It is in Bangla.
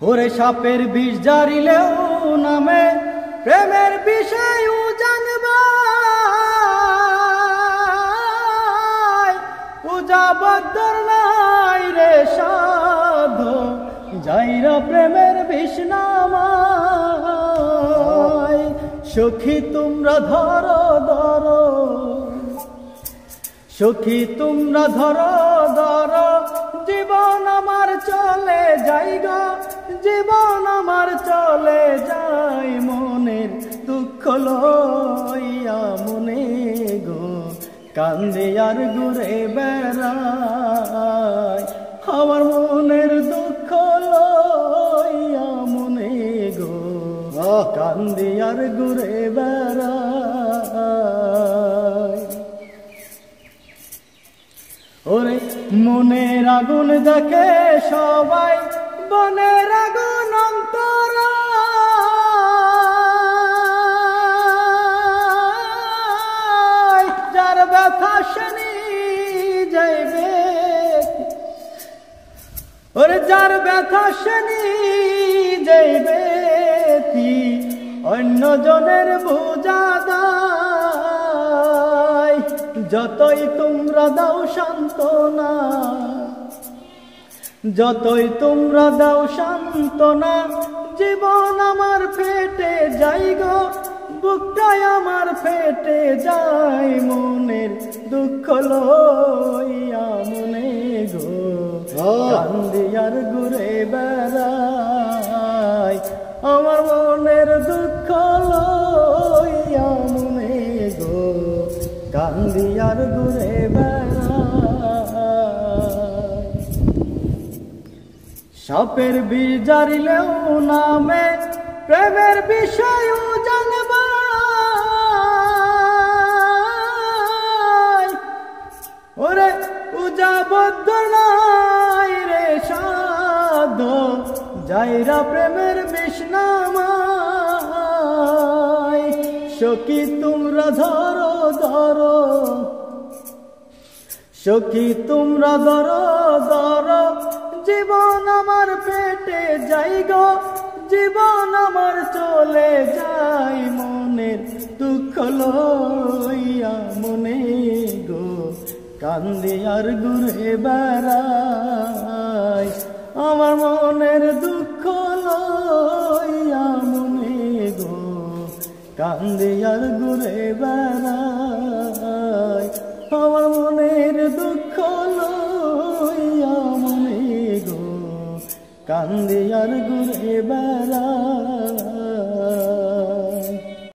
ওরে সাপের বিষ জারিলেও নামে প্রেমের বিষয় জানবা পূজাবদ্ধর নাই রে সাধু যাইরা প্রেমের বিষ নামায় সখী তোমরা ধরো ধরো সখী তোমরা ধরো ধরো জীবন আমার চলে যাই গো জীবন আমার চলে যাই মনের দুঃখ লইয়া মনে গো কান্দে আর ঘুরে বেড়াই আমার মনের দুঃখ লইয়া মনে গো কান্দে আর ঘুরে বেড়াই ওরে মনের আগুন দেখে সবাই বনের আগুন অন্তর যার ব্যথা শুনি যাইবে ওরে যার ব্যথা শুনি যাইবে অন্য জনের বোঝা দায় যতই তোমরা দাও সান্ত্বনা যতই তোমরা দাও সান্ত্বনা জীবন আমার ফেটে যাই গো বুকটাই আমার ফেটে যায় মনের দুঃখ লইয়া মনে গো কান্দি আর ঘুরে বেড়াই আমার মনের দুঃখ লইয়া মনে গো কান্দি আর ঘুরে বেড়াই সাপের বিষ জারিলেও নামে প্রেমের বিষয় জানবা ওরে পূজাবদ্ধ নাই রে সাধু যাইরা প্রেমের বিষ নামায় সখী তোমরা ধরো ধরো সখী তোমরা ধরো ধরো জীবন আমার পেটে যাই গো জীবন আমার চলে যাই মনের দুঃখ লইয়া মনে গো কান্দি আর ঘুরে বেড়াই আমার মনের দুঃখ লইয়া মনে গো কান্দি আর ঘুরে বেড়াই আমার মনের দুঃখ লইয়া মনে গো কান্দি আর ঘুরে বেড়াই।